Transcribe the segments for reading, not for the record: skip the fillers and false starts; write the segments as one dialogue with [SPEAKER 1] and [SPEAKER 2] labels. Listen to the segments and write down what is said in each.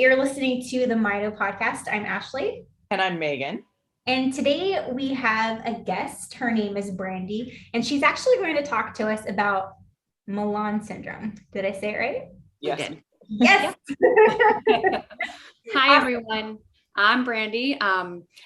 [SPEAKER 1] You're listening to the Mito podcast. I'm Ashley.
[SPEAKER 2] And I'm Megan.
[SPEAKER 1] And today we have a guest. Her name is Brandi, and she's actually going to talk to us about Malan syndrome. Did I say it right?
[SPEAKER 2] Yes.
[SPEAKER 1] Yes.
[SPEAKER 3] Hi, everyone. I'm Brandi,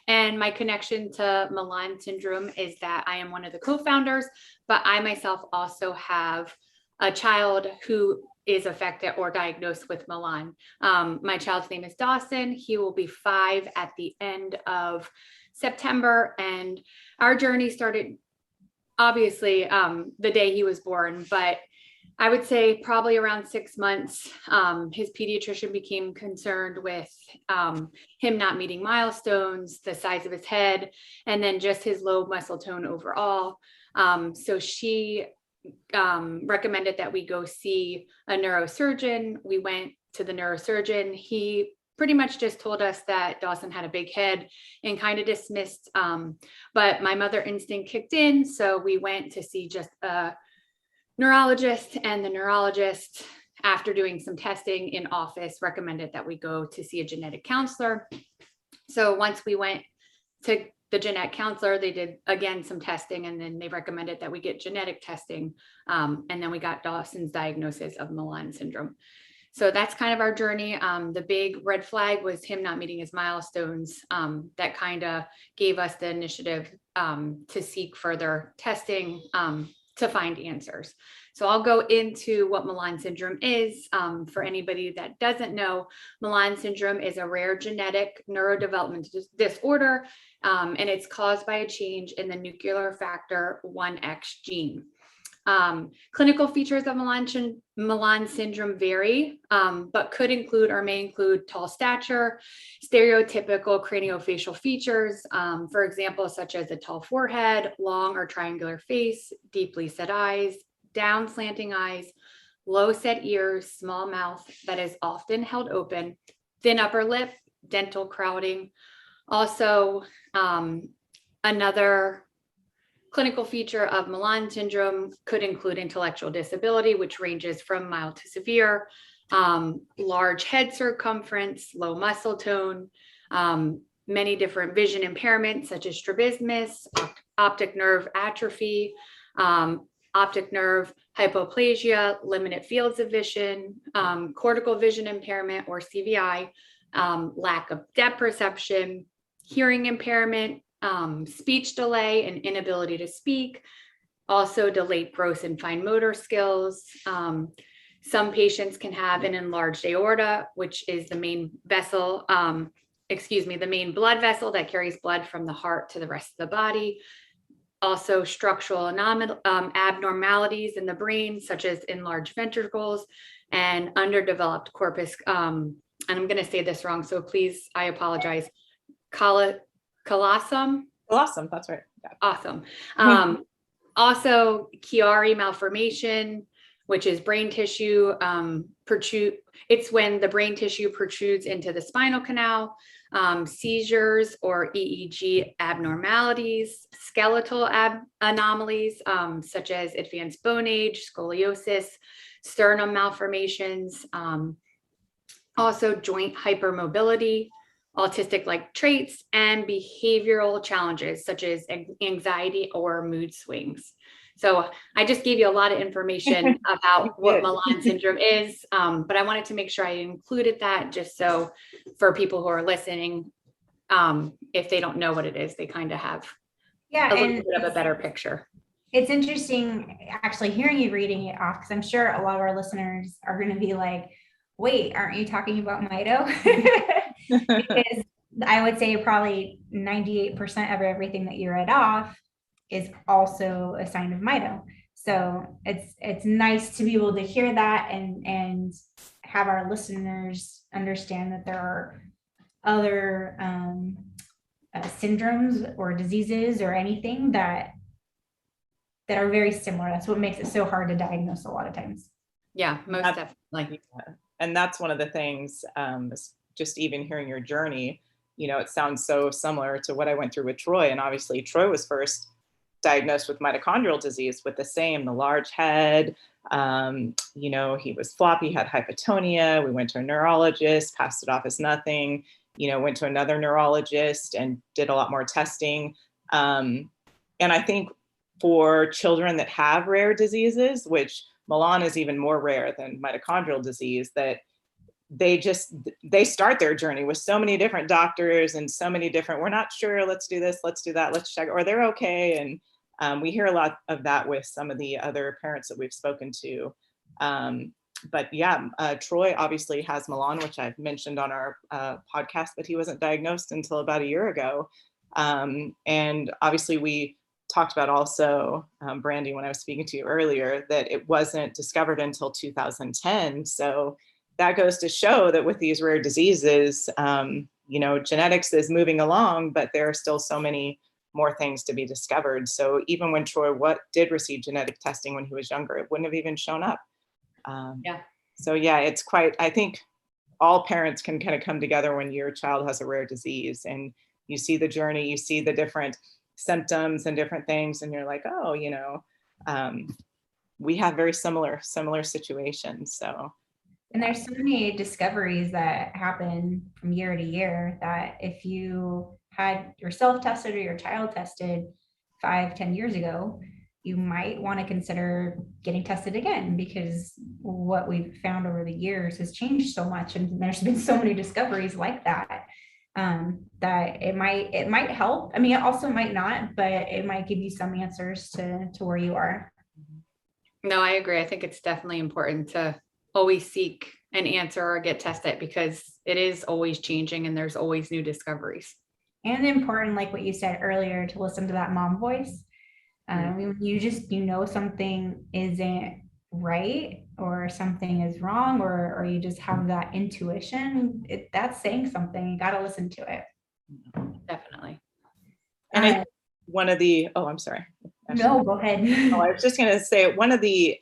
[SPEAKER 3] and my connection to Malan syndrome is that I am one of the co-founders, but I myself also have a child who is affected or diagnosed with Malan. My child's name is Dawson. He will be 5 at the end of September, and our journey started obviously the day he was born, but I would say probably around 6 months, his pediatrician became concerned with him not meeting milestones, the size of his head, and then just his low muscle tone overall. So she recommended that we go see a neurosurgeon. We went to the neurosurgeon. He pretty much just told us that Dawson had a big head and kind of dismissed, but my mother instinct kicked in. So we went to see just a neurologist, and the neurologist, after doing some testing in office, recommended that we go to see a genetic counselor. So once we went to the genetic counselor, they did again some testing, and then they recommended that we get genetic testing. And then we got Dawson's diagnosis of Malan syndrome. So that's kind of our journey. The big red flag was him not meeting his milestones. That kind of gave us the initiative to seek further testing to find answers. So I'll go into what Malan syndrome is. For anybody that doesn't know, Malan syndrome is a rare genetic neurodevelopmental disorder, and it's caused by a change in the nuclear factor 1X gene. Clinical features of Malan syndrome vary, but could include or may include tall stature, stereotypical craniofacial features, for example, such as a tall forehead, long or triangular face, deeply set eyes, down slanting eyes, low set ears, small mouth that is often held open, thin upper lip, dental crowding. Also, another clinical feature of Malan syndrome could include intellectual disability, which ranges from mild to severe, large head circumference, low muscle tone, many different vision impairments such as strabismus, optic nerve atrophy, optic nerve hypoplasia, limited fields of vision, cortical vision impairment or CVI, lack of depth perception, hearing impairment, speech delay and inability to speak, also delayed gross and fine motor skills. Some patients can have an enlarged aorta, which is the main vessel, the main blood vessel that carries blood from the heart to the rest of the body. Also structural abnormalities in the brain, such as enlarged ventricles and underdeveloped corpus. And I'm going to say this wrong, so please, I apologize. Callosum,
[SPEAKER 2] that's right.
[SPEAKER 3] Yeah. Awesome. Also, Chiari malformation, which is brain tissue it's when the brain tissue protrudes into the spinal canal. Seizures or EEG abnormalities, skeletal anomalies such as advanced bone age, scoliosis, sternum malformations, also joint hypermobility, autistic-like traits, and behavioral challenges such as anxiety or mood swings. So I just gave you a lot of information about what Malan syndrome is, but I wanted to make sure I included that just so for people who are listening, if they don't know what it is, they kind of have a little bit of a better picture.
[SPEAKER 1] It's interesting actually hearing you reading it off, because I'm sure a lot of our listeners are going to be like, wait, aren't you talking about Mito? Because I would say probably 98% of everything that you read off is also a sign of Mito. So it's nice to be able to hear that and have our listeners understand that there are other syndromes or diseases or anything that are very similar. That's what makes it so hard to diagnose a lot of times.
[SPEAKER 3] Yeah, most definitely.
[SPEAKER 2] And that's one of the things, just even hearing your journey, it sounds so similar to what I went through with Troy. And obviously Troy was first diagnosed with mitochondrial disease with the large head. He was floppy, had hypotonia. We went to a neurologist, passed it off as nothing, went to another neurologist and did a lot more testing. And I think for children that have rare diseases, which Malan is even more rare than mitochondrial disease, that they start their journey with so many different doctors and so many different, we're not sure, let's do this, let's do that, let's check, or they're okay. And we hear a lot of that with some of the other parents that we've spoken to. But yeah, Troy obviously has Malan, which I've mentioned on our podcast, but he wasn't diagnosed until about a year ago. And obviously we talked about also, Brandi, when I was speaking to you earlier, that it wasn't discovered until 2010. So that goes to show that with these rare diseases, genetics is moving along, but there are still so many more things to be discovered. So even when Troy did receive genetic testing when he was younger, it wouldn't have even shown up. So yeah, it's quite, I think all parents can kind of come together when your child has a rare disease and you see the journey, you see the different symptoms and different things, and you're like, oh, we have very similar situations. So.
[SPEAKER 1] And there's so many discoveries that happen from year to year that if you had yourself tested or your child tested 5-10 years ago, you might want to consider getting tested again, because what we've found over the years has changed so much. And there's been so many discoveries like that, that it might help. I mean, it also might not, but it might give you some answers to where you are.
[SPEAKER 3] No, I agree. I think it's definitely important to always seek an answer or get tested, because it is always changing and there's always new discoveries.
[SPEAKER 1] And important, like what you said earlier, to listen to that mom voice. You something isn't right or something is wrong, or you just have that intuition, that's saying something. You got to listen to it.
[SPEAKER 3] Definitely.
[SPEAKER 2] And I think one of the, I'm sorry.
[SPEAKER 1] No, go ahead.
[SPEAKER 2] I was just going to say one of the,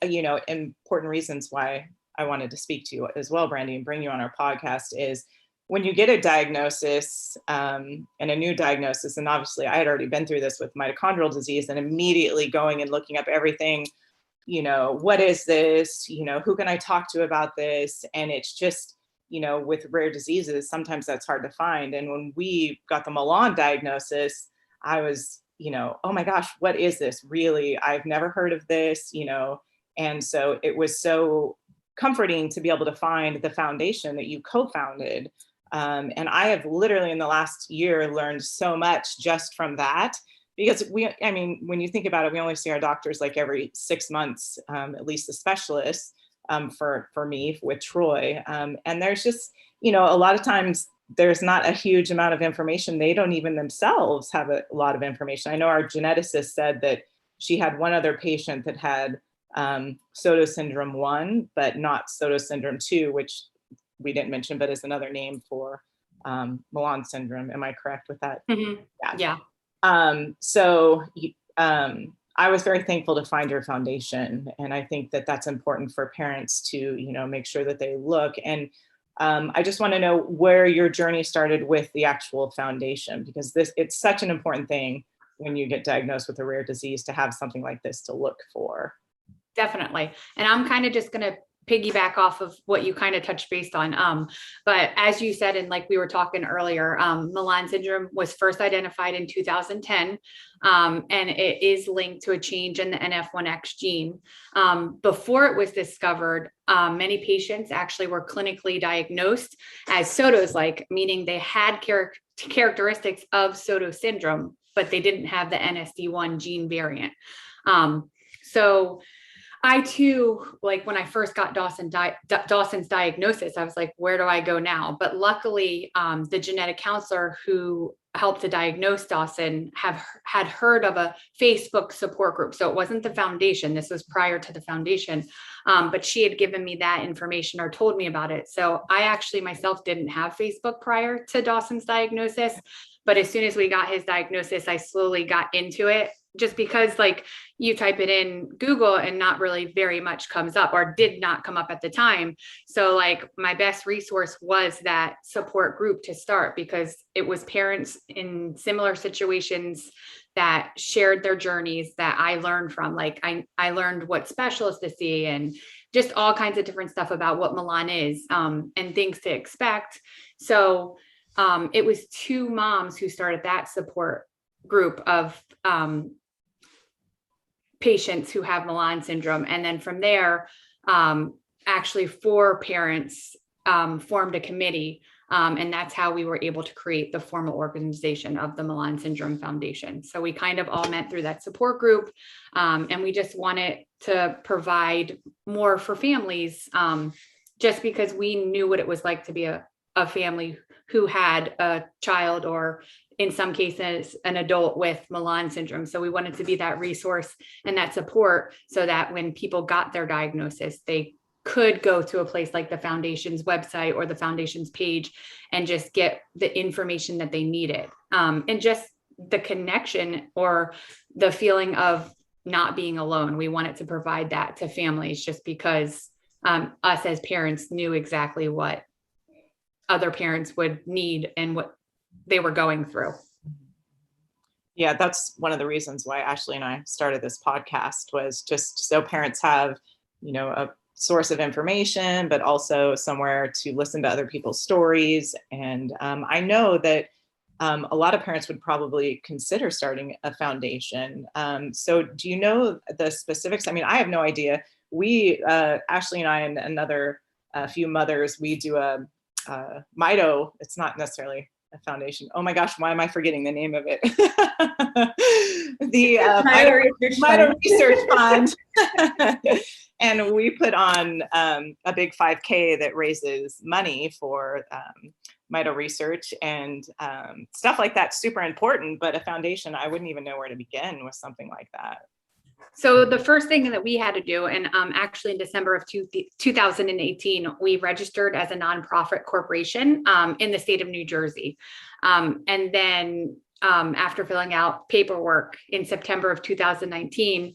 [SPEAKER 2] important reasons why I wanted to speak to you as well, Brandi, and bring you on our podcast is when you get a diagnosis and a new diagnosis, and obviously I had already been through this with mitochondrial disease and immediately going and looking up everything, what is this? Who can I talk to about this? And it's just, with rare diseases, sometimes that's hard to find. And when we got the Malan diagnosis, I was, oh my gosh, what is this? Really? I've never heard of this, and so it was so comforting to be able to find the foundation that you co-founded. And I have literally in the last year learned so much just from that, because when you think about it, we only see our doctors like every 6 months, at least the specialists, for me with Troy. And there's just, a lot of times there's not a huge amount of information. They don't even themselves have a lot of information. I know our geneticist said that she had one other patient that had Soto syndrome 1, but not Soto syndrome 2, which we didn't mention, but is another name for Malan syndrome. Am I correct with that?
[SPEAKER 3] Mm-hmm. Yeah.
[SPEAKER 2] So I was very thankful to find your foundation. And I think that that's important for parents to, make sure that they look. And I just want to know where your journey started with the actual foundation, because it's such an important thing when you get diagnosed with a rare disease to have something like this to look for.
[SPEAKER 3] Definitely. And I'm kind of just going to piggyback off of what you kind of touched based on. But as you said, and like we were talking earlier, Malan syndrome was first identified in 2010, and it is linked to a change in the NF1X gene. Before it was discovered, many patients actually were clinically diagnosed as Soto's-like, meaning they had characteristics of Soto syndrome, but they didn't have the NSD1 gene variant. So I too, like when I first got Dawson's diagnosis, I was like, where do I go now? But luckily, the genetic counselor who helped to diagnose Dawson had heard of a Facebook support group. So it wasn't the foundation. This was prior to the foundation. But she had given me that information or told me about it. So I actually myself didn't have Facebook prior to Dawson's diagnosis. But as soon as we got his diagnosis, I slowly got into it, just because like you type it in Google and not really very much comes up, or did not come up at the time. So like my best resource was that support group to start, because it was parents in similar situations that shared their journeys that I learned from. Like I learned what specialists to see and just all kinds of different stuff about what Malan is, and things to expect. So it was 2 moms who started that support group of patients who have Malan syndrome. And then from there, actually 4 parents formed a committee. And that's how we were able to create the formal organization of the Malan Syndrome Foundation. So we kind of all met through that support group. And we just wanted to provide more for families, just because we knew what it was like to be a family who had a child, or in some cases, an adult with Malan syndrome. So we wanted to be that resource and that support so that when people got their diagnosis, they could go to a place like the foundation's website or the foundation's page and just get the information that they needed. And just the connection or the feeling of not being alone. We wanted to provide that to families just because us as parents knew exactly what other parents would need and what they were going through.
[SPEAKER 2] Yeah, that's one of the reasons why Ashley and I started this podcast, was just so parents have, a source of information, but also somewhere to listen to other people's stories. And I know that a lot of parents would probably consider starting a foundation. So do you know the specifics? I mean, I have no idea. We, Ashley and I and another few mothers, we do a Mito. It's not necessarily a foundation. Oh my gosh, why am I forgetting the name of it? The Mito Research Fund. And we put on a big 5K that raises money for Mito research, and stuff like that's super important. But a foundation, I wouldn't even know where to begin with something like that.
[SPEAKER 3] So the first thing that we had to do, and actually in December of 2018, we registered as a nonprofit corporation in the state of New Jersey. And then after filling out paperwork in September of 2019,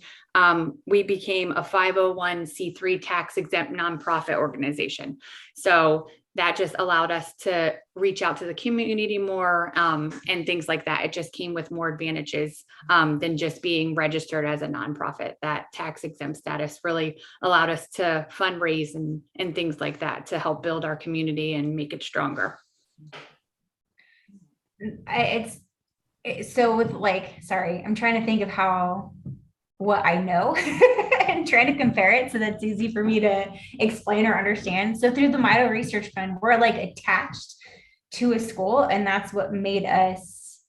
[SPEAKER 3] we became a 501c3 tax exempt nonprofit organization. So that just allowed us to reach out to the community more, and things like that. It just came with more advantages than just being registered as a nonprofit. That tax exempt status really allowed us to fundraise and things like that to help build our community and make it stronger.
[SPEAKER 1] So with sorry, I'm trying to think of what I know and trying to compare it so that's easy for me to explain or understand. So through the Mito Research Fund, we're attached to a school, and that's what made us,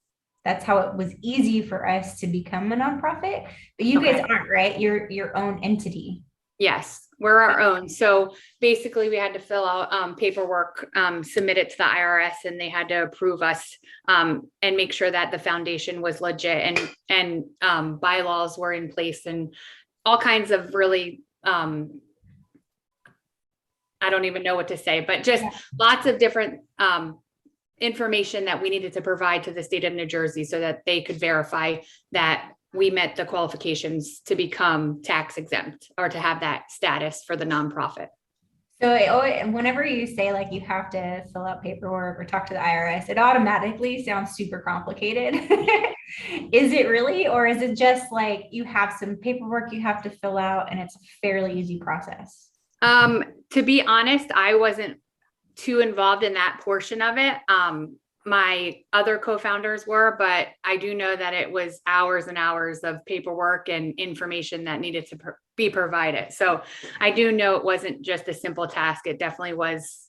[SPEAKER 1] that's how it was easy for us to become a nonprofit. But you guys aren't, right? You're your own entity.
[SPEAKER 3] Yes, we're our own. So basically we had to fill out paperwork, submit it to the IRS, and they had to approve us and make sure that the foundation was legit, and bylaws were in place, and all kinds of really, I don't even know what to say, but just lots of different information that we needed to provide to the state of New Jersey so that they could verify that we met the qualifications to become tax exempt or to have that status for the nonprofit.
[SPEAKER 1] So whenever you say you have to fill out paperwork or talk to the IRS, it automatically sounds super complicated. Is it really? Or is it just you have some paperwork you have to fill out and it's a fairly easy process?
[SPEAKER 3] To be honest, I wasn't too involved in that portion of it. My other co-founders were, but I do know that it was hours and hours of paperwork and information that needed to be provided. So I do know it wasn't just a simple task. It definitely was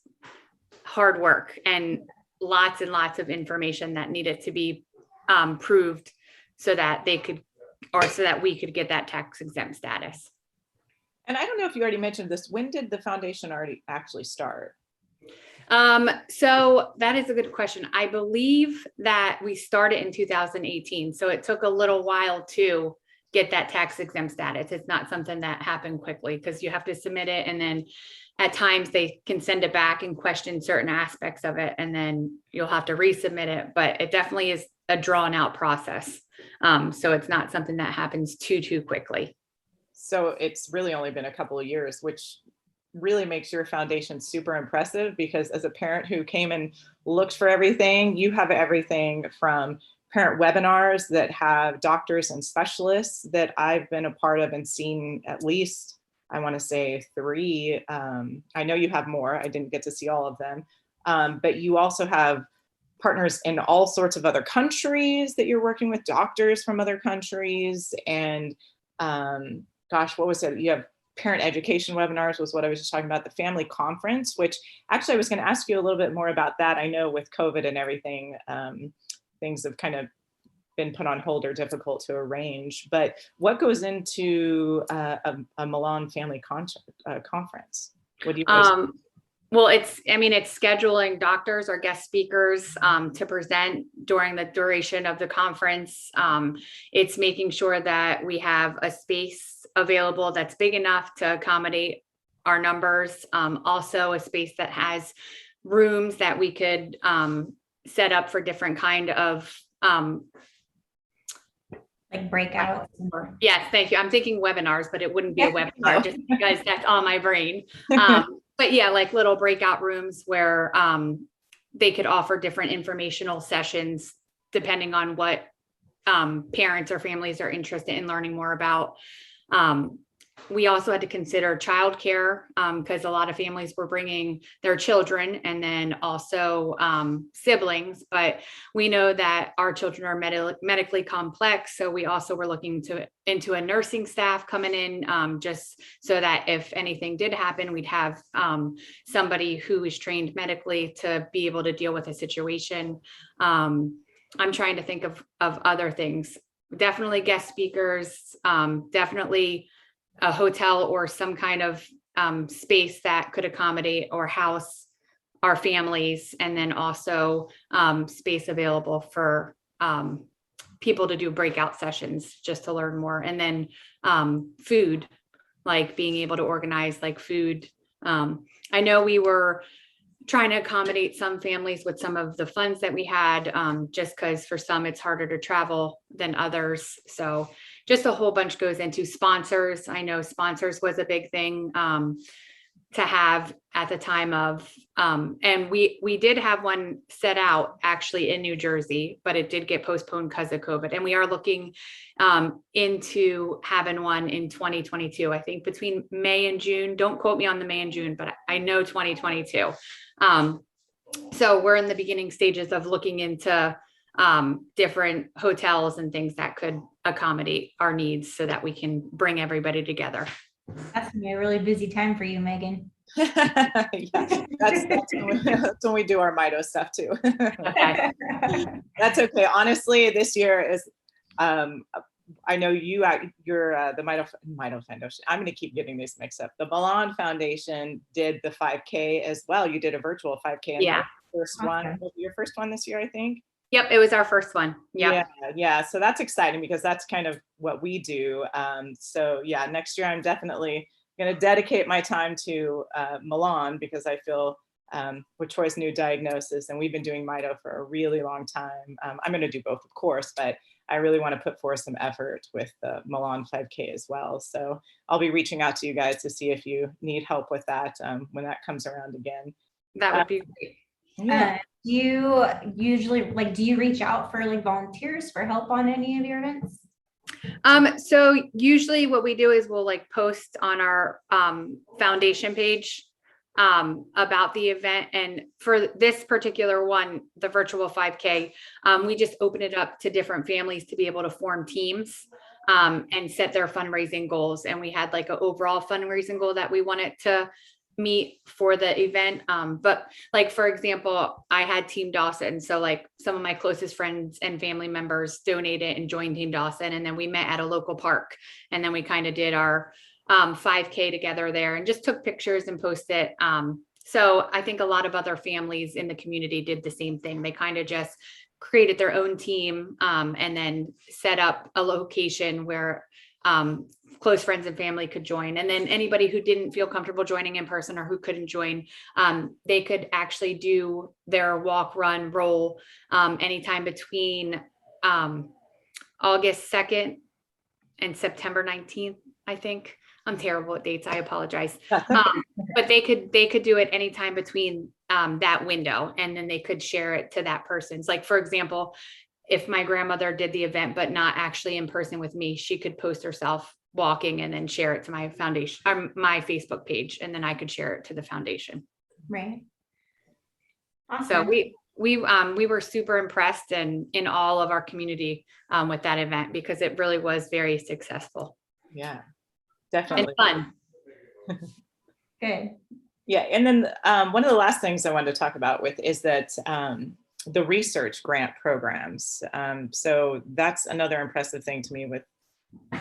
[SPEAKER 3] hard work and lots of information that needed to be proved so that they could, or so that we could get that tax exempt status.
[SPEAKER 2] And I don't know if you already mentioned this. When did the foundation actually start?
[SPEAKER 3] So that is a good question. I believe that we started in 2018. So it took a little while to get that tax exempt status. It's not something that happened quickly because you have to submit it. And then at times they can send it back and question certain aspects of it. And then you'll have to resubmit it, but it definitely is a drawn out process. So it's not something that happens too quickly.
[SPEAKER 2] So it's really only been a couple of years, which really makes your foundation super impressive, because as a parent who came and looked for everything, you have everything from parent webinars that have doctors and specialists that I've been a part of and seen at least, I want to say 3. I know you have more. I didn't get to see all of them. But you also have partners in all sorts of other countries that you're working with, doctors from other countries. And gosh, what was it? You have parent education webinars was what I was just talking about, the family conference, which actually I was going to ask you a little bit more about that. I know with COVID and everything, things have kind of been put on hold or difficult to arrange, but what goes into a Malan family conference? What do you guys
[SPEAKER 3] Well, it's scheduling doctors or guest speakers to present during the duration of the conference. It's making sure that we have a space available that's big enough to accommodate our numbers. Also a space that has rooms that we could set up for different kind of
[SPEAKER 1] like breakouts.
[SPEAKER 3] Yes, thank you. I'm thinking webinars, but it wouldn't be a webinar just because that's on my brain. But yeah, like little breakout rooms where they could offer different informational sessions depending on what parents or families are interested in learning more about. We also had to consider childcare because a lot of families were bringing their children and then also siblings, but we know that our children are medically complex. So we also were looking into a nursing staff coming in just so that if anything did happen, we'd have somebody who is trained medically to be able to deal with a situation. I'm trying to think of other things. Definitely guest speakers, definitely a hotel or some kind of space that could accommodate or house our families, and then also space available for people to do breakout sessions just to learn more. And then food, like being able to organize like food. I know we were trying to accommodate some families with some of the funds that we had, just because for some it's harder to travel than others. So just a whole bunch goes into sponsors. I know sponsors was a big thing to have at the time of, and we did have one set out actually in New Jersey, but it did get postponed because of COVID. And we are looking into having one in 2022, I think between May and June. Don't quote me on the May and June, but I know 2022. So we're in the beginning stages of looking into different hotels and things that could accommodate our needs so that we can bring everybody together.
[SPEAKER 1] That's gonna be a really busy time for you, Megan.
[SPEAKER 2] Yeah, that's when we do our Mito stuff too.
[SPEAKER 3] Okay.
[SPEAKER 2] That's okay. Honestly, this year is, I know you're the Mito Foundation. I'm going to keep getting these mixed up. The Malan Foundation did the 5K as well. You did a virtual 5K.
[SPEAKER 3] Yeah.
[SPEAKER 2] First one. Was it your first one this year, I think?
[SPEAKER 3] Yep, it was our first one. Yep.
[SPEAKER 2] Yeah. So that's exciting because that's kind of what we do. So yeah, next year I'm definitely going to dedicate my time to Malan because I feel with Troy's new diagnosis, and we've been doing Mito for a really long time. I'm going to do both, of course, but I really want to put forth some effort with the Malan 5K as well. So I'll be reaching out to you guys to see if you need help with that when that comes around again.
[SPEAKER 3] That would be great.
[SPEAKER 2] Yeah.
[SPEAKER 1] Do you usually do you reach out for like volunteers for help on any of your events?
[SPEAKER 3] So usually what we do is we'll like post on our foundation page about the event. And for this particular one, the virtual 5K, we just open it up to different families to be able to form teams and set their fundraising goals. And we had like an overall fundraising goal that we wanted to meet for the event. But like, for example, I had Team Dawson. So like some of my closest friends and family members donated and joined Team Dawson. And then we met at a local park. And then we kind of did our 5K together there and just took pictures and posted it. So I think a lot of other families in the community did the same thing. They kind of just created their own team and then set up a location where close friends and family could join. And then anybody who didn't feel comfortable joining in person or who couldn't join, they could actually do their walk, run, roll anytime between August 2nd and September 19th, I think. I'm terrible at dates. I apologize. But they could do it anytime between that window, and then they could share it to that person's. Like, for example, if my grandmother did the event, but not actually in person with me, she could post herself walking and then share it to my foundation, or my Facebook page, and then I could share it to the foundation.
[SPEAKER 1] Right. Awesome.
[SPEAKER 3] So we were super impressed and in all of our community with that event, because it really was very successful.
[SPEAKER 2] Yeah, definitely.
[SPEAKER 3] And fun.
[SPEAKER 1] Good.
[SPEAKER 2] Yeah, and then one of the last things I wanted to talk about with is that the research grant programs. So that's another impressive thing to me with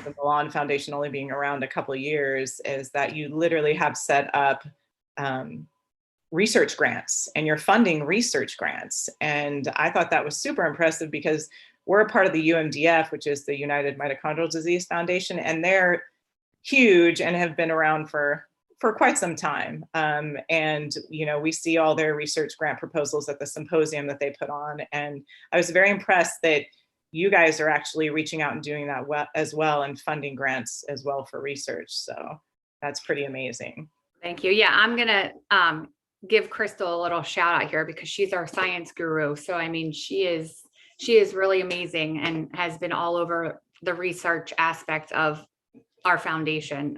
[SPEAKER 2] the Malan Foundation only being around a couple of years, is that you literally have set up research grants and you're funding research grants. And I thought that was super impressive because we're a part of the UMDF, which is the United Mitochondrial Disease Foundation, and they're huge and have been around for quite some time. And, you know, we see all their research grant proposals at the symposium that they put on. And I was very impressed that you guys are actually reaching out and doing that as well, and funding grants as well for research. So that's pretty amazing.
[SPEAKER 3] Thank you. Yeah, I'm gonna give Crystal a little shout out here because she's our science guru. So I mean, she is really amazing and has been all over the research aspect of our foundation.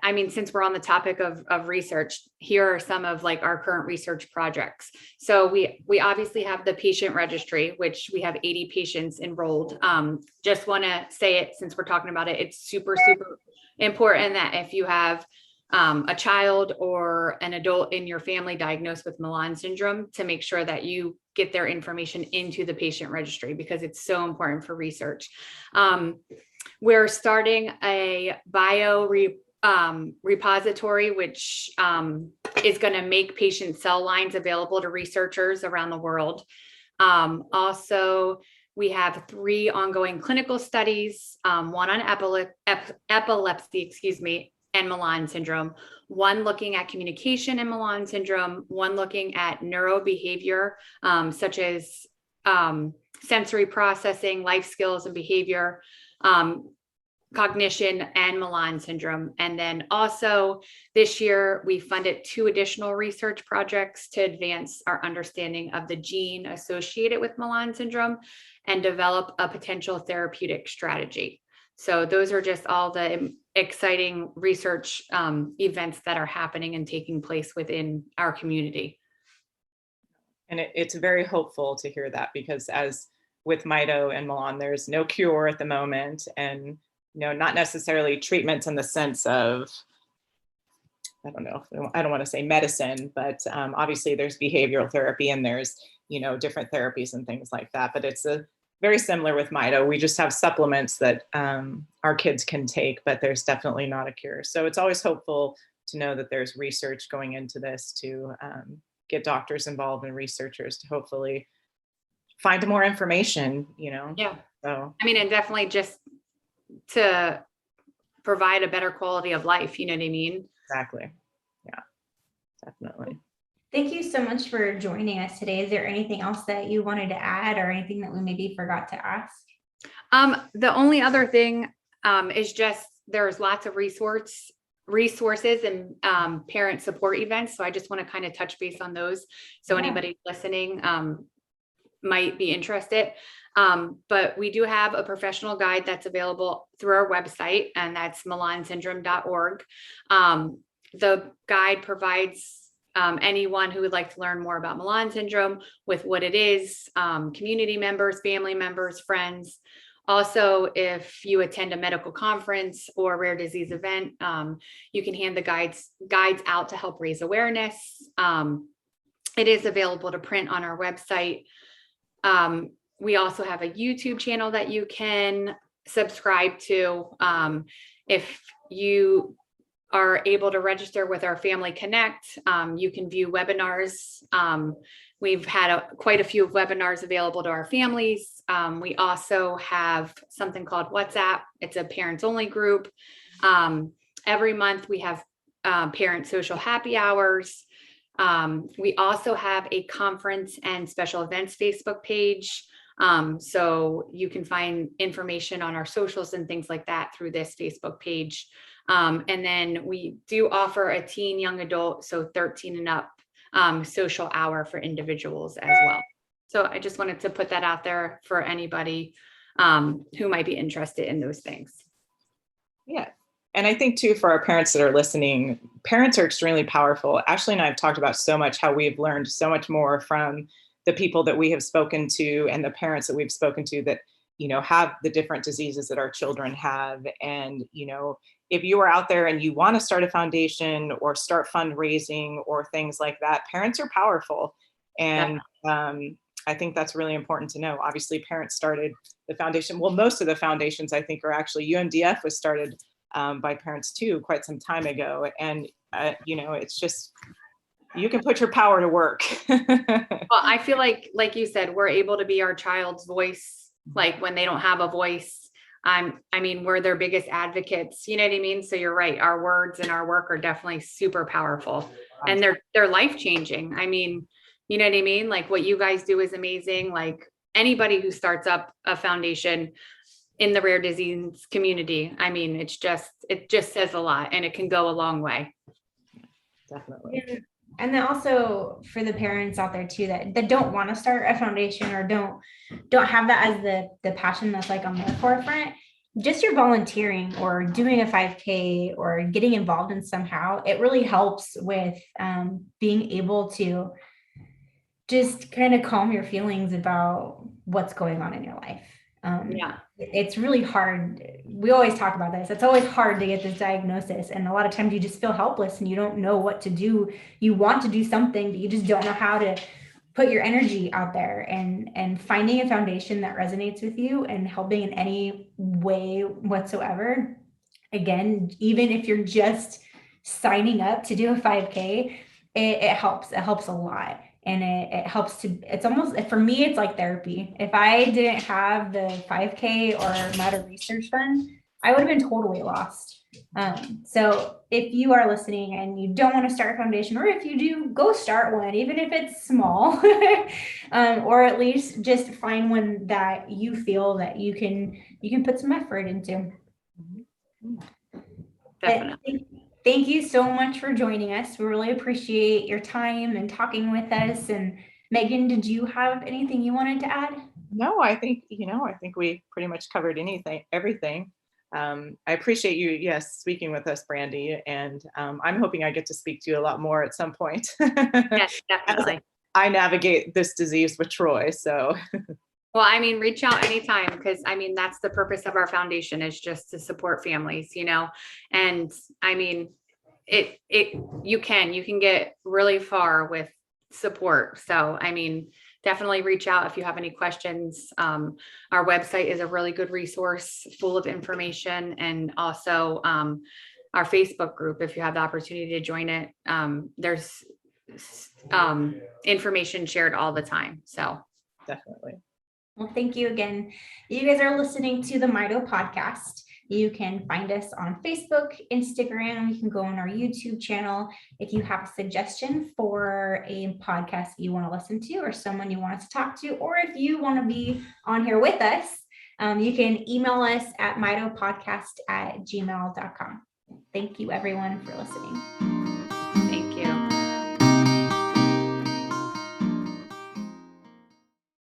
[SPEAKER 3] I mean, since we're on the topic of research, here are some of like our current research projects. So we obviously have the patient registry, which we have 80 patients enrolled. Just want to say it, since we're talking about it, it's super, super important that if you have a child or an adult in your family diagnosed with Malan syndrome, to make sure that you get their information into the patient registry, because it's so important for research. We're starting a repository, which is going to make patient cell lines available to researchers around the world. Also, we have 3 ongoing clinical studies, one on epilepsy, and Malan syndrome, one looking at communication in Malan syndrome, one looking at neurobehavior, such as sensory processing, life skills and behavior, cognition, and Malan syndrome. And then also this year, we funded 2 additional research projects to advance our understanding of the gene associated with Malan syndrome and develop a potential therapeutic strategy. So those are just all the exciting research events that are happening and taking place within our community.
[SPEAKER 2] And it's very hopeful to hear that, because as with Mito and Malan, there's no cure at the moment, and you know, not necessarily treatments in the sense of, I don't want to say medicine, but obviously there's behavioral therapy and there's, you know, different therapies and things like that. But it's very similar with Mito. We just have supplements that our kids can take, but there's definitely not a cure. So it's always hopeful to know that there's research going into this to get doctors involved and researchers to hopefully find more information, you know?
[SPEAKER 3] Yeah.
[SPEAKER 2] So,
[SPEAKER 3] I mean, and definitely just to provide a better quality of life, you know what I mean?
[SPEAKER 2] exactly. Yeah, definitely.
[SPEAKER 1] Thank you so much for joining us today. Is there anything else that you wanted to add, or anything that we maybe forgot to ask?
[SPEAKER 3] The only other thing is just there's lots of resources and parent support events. So I just want to kind of touch base on those. So anybody listening might be interested. But we do have a professional guide that's available through our website, and that's malansyndrome.org. The guide provides anyone who would like to learn more about Malan syndrome with what it is, community members, family members, friends. Also, if you attend a medical conference or rare disease event, you can hand the guides out to help raise awareness. It is available to print on our website. We also have a YouTube channel that you can subscribe to. If you are able to register with our Family Connect, you can view webinars. We've had quite a few webinars available to our families. We also have something called WhatsApp. It's a parents only group. Every month we have parent social happy hours. We also have a conference and special events Facebook page. So you can find information on our socials and things like that through this Facebook page. And then we do offer a teen young adult, so 13 and up, social hour for individuals as well. So I just wanted to put that out there for anybody who might be interested in those things.
[SPEAKER 2] Yeah. And I think too, for our parents that are listening, parents are extremely powerful. Ashley and I have talked about so much how we've learned so much more from the people that we have spoken to and the parents that we've spoken to that, you know, have the different diseases that our children have. And, you know, if you are out there and you want to start a foundation or start fundraising or things like that, parents are powerful. And I think that's really important to know. Obviously, parents started the foundation. Well, most of the foundations, I think, are actually UMDF was started by parents too, quite some time ago. And, you know, it's just, you can put your power to work.
[SPEAKER 3] Well, I feel like you said, we're able to be our child's voice, like when they don't have a voice. I mean, we're their biggest advocates, you know what I mean? So you're right. Our words and our work are definitely super powerful, and they're life-changing. I mean, you know what I mean? Like what you guys do is amazing. Like anybody who starts up a foundation in the rare disease community, I mean, it just says a lot, and it can go a long way.
[SPEAKER 2] Definitely.
[SPEAKER 1] And then also for the parents out there too, that don't want to start a foundation or don't have that as the passion that's like on their forefront, just your volunteering or doing a 5K or getting involved in somehow, it really helps with being able to just kind of calm your feelings about what's going on in your life. It's really hard. We always talk about this. It's always hard to get this diagnosis. And a lot of times you just feel helpless and you don't know what to do. You want to do something, but you just don't know how to put your energy out there, and finding a foundation that resonates with you and helping in any way whatsoever. Again, even if you're just signing up to do a 5K, it helps. It helps a lot. And it helps it's almost, for me, it's like therapy. If I didn't have the 5K or Matter Research Fund, I would have been totally lost. So if you are listening and you don't want to start a foundation, or if you do, go start one, even if it's small, or at least just find one that you feel that you can put some effort into.
[SPEAKER 3] Definitely.
[SPEAKER 1] Thank you so much for joining us. We really appreciate your time and talking with us. And Megan, did you have anything you wanted to add?
[SPEAKER 2] No, I think we pretty much covered everything. I appreciate you, yes, speaking with us, Brandi, and I'm hoping I get to speak to you a lot more at some point.
[SPEAKER 3] Yes, definitely.
[SPEAKER 2] I navigate this disease with Troy, so.
[SPEAKER 3] Well, I mean, reach out anytime, because I mean, that's the purpose of our foundation, is just to support families, you know, and I mean, you can get really far with support. So, I mean, definitely reach out if you have any questions. Our website is a really good resource full of information, and also our Facebook group, if you have the opportunity to join it, there's information shared all the time. So
[SPEAKER 2] definitely.
[SPEAKER 1] Well, thank you again. You guys are listening to the Mito podcast. You can find us on Facebook, Instagram. You can go on our YouTube channel. If you have a suggestion for a podcast that you want to listen to, or someone you want us to talk to, or if you want to be on here with us, you can email us at mitopodcast@gmail.com. Thank you, everyone, for listening.